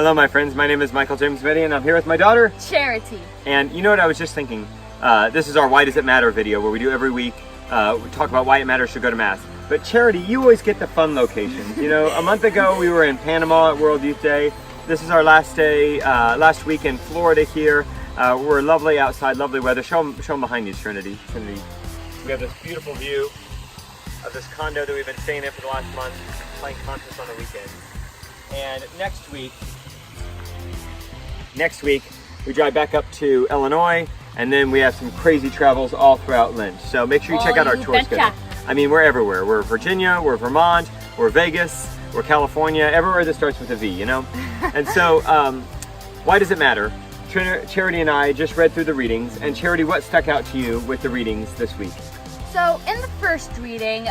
Hello, my friends. My name is Michael James Vitti, and I'm here with my daughter, Charity. And you know what I was just thinking? This is our Why Does It Matter video where we do every week. We talk about why it matters to go to Mass. But Charity, you always get the fun locations. You know, a month ago we were in Panama at World Youth Day. This is our last day, last week in Florida here. We're lovely outside, lovely weather. Show them behind you, Trinity. We have this beautiful view of this condo that we've been staying in for the last month, playing concerts on the weekend. And next week we drive back up to Illinois, and then we have some crazy travels all throughout Lent. So make sure you check out our tour schedule. I mean, we're everywhere. We're Virginia, we're Vermont, we're Vegas, we're California, everywhere that starts with a V, you know? And so, why does it matter? Charity and I just read through the readings, and Charity, what stuck out to you with the readings this week? So in the first reading,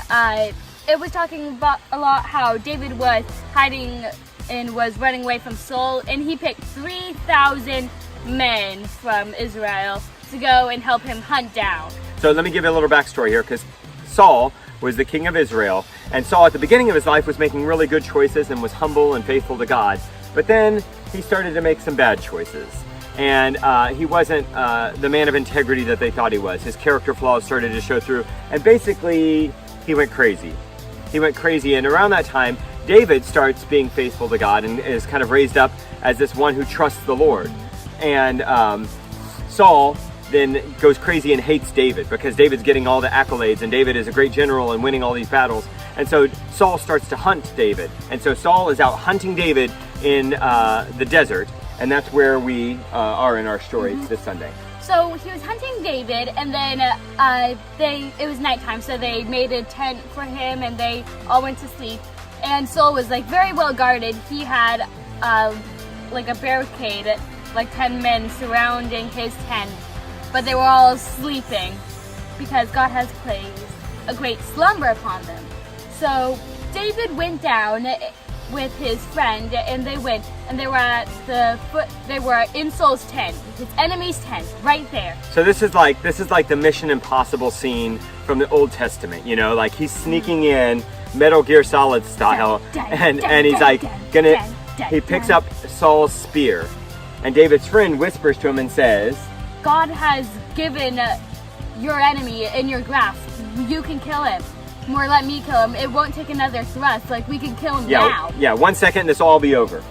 it was talking about a lot how David was hiding and was running away from Saul, and he picked 3,000 men from Israel to go and help him hunt down. So let me give you a little backstory here, because Saul was the king of Israel, and Saul at the beginning of his life was making really good choices and was humble and faithful to God. But then he started to make some bad choices. And he wasn't the man of integrity that they thought he was. His character flaws started to show through, and basically he went crazy. And around that time, David starts being faithful to God and is kind of raised up as this one who trusts the Lord. And Saul then goes crazy and hates David because David's getting all the accolades, and David is a great general and winning all these battles. And so Saul starts to hunt David. And so Saul is out hunting David in the desert. And that's where we are in our story this Sunday. So he was hunting David, and then it was nighttime, so they made a tent for him, and they all went to sleep. And Saul was like very well guarded. He had like a barricade, like 10 men surrounding his tent, but they were all sleeping because God has placed a great slumber upon them. So David went down with his friend, and they went, and they were in Saul's tent, his enemy's tent, right there. So this is like the Mission Impossible scene from the Old Testament, you know, like he's sneaking in Metal Gear Solid style, and he's like he picks up Saul's spear, and David's friend whispers to him and says, God has given your enemy in your grasp. You can kill him. Or let me kill him. It won't take another thrust. Like, we can kill him now. Yeah, 1 second, this will all be over.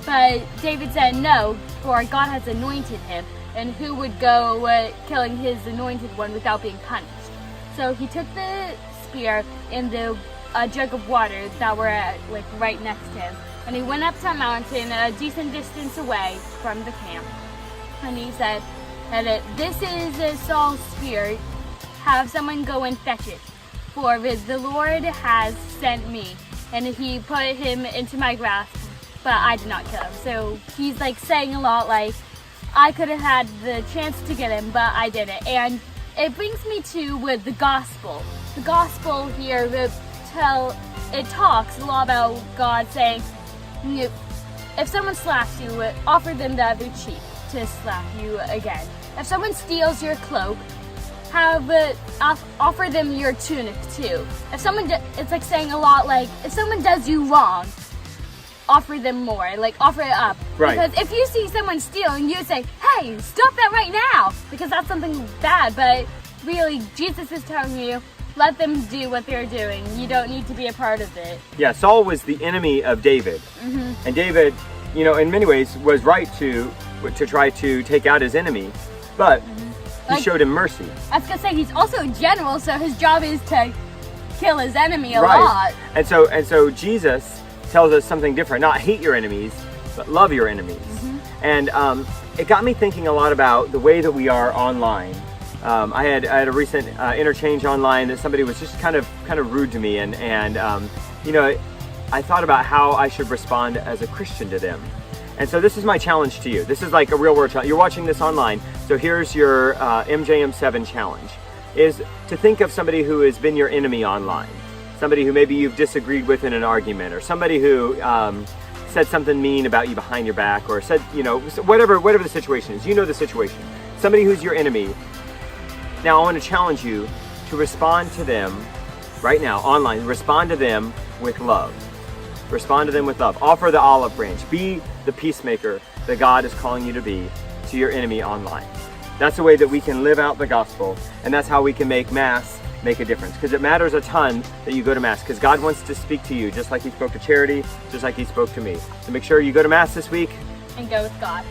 But David said no, for God has anointed him, and who would go killing his anointed one without being punished? So he took the spear and the jug of water that were like right next to him, and he went up to a mountain a decent distance away from the camp. And he said, "This is Saul's spear. Have someone go and fetch it, for the Lord has sent me." And he put him into my grasp, but I did not kill him. So he's like saying a lot like, I could have had the chance to get him, but I didn't. And it brings me to the gospel. The gospel here, it talks a lot about God saying, if someone slaps you, offer them the other cheek to slap you again. If someone steals your cloak, offer them your tunic too. If someone, it's like saying a lot like, if someone does you wrong, offer them more, like offer it up. Right. Because if you see someone steal and you say, hey, stop that right now, because that's something bad, but really Jesus is telling you, let them do what they're doing. You don't need to be a part of it. Yeah, Saul was the enemy of David. And David, you know, in many ways was right to try to take out his enemy, but he showed him mercy. I was gonna say he's also a general, so his job is to kill his enemy a lot. And so Jesus tells us something different: not hate your enemies, but love your enemies. And it got me thinking a lot about the way that we are online. I had a recent interchange online that somebody was just kind of rude to me, and you know, I thought about how I should respond as a Christian to them. And so this is my challenge to you. This is like a real world challenge. You're watching this online, so here's your MJM7 challenge, is to think of somebody who has been your enemy online. Somebody who maybe you've disagreed with in an argument, or somebody who said something mean about you behind your back, or said, you know, whatever the situation is. You know the situation. Somebody who's your enemy. Now I want to challenge you to respond to them right now online. Respond to them with love. Respond to them with love. Offer the olive branch. Be the peacemaker that God is calling you to be to your enemy online. That's the way that we can live out the gospel, and that's how we can make Mass make a difference. Because it matters a ton that you go to Mass, because God wants to speak to you just like He spoke to Charity, just like He spoke to me. So make sure you go to Mass this week. And go with God.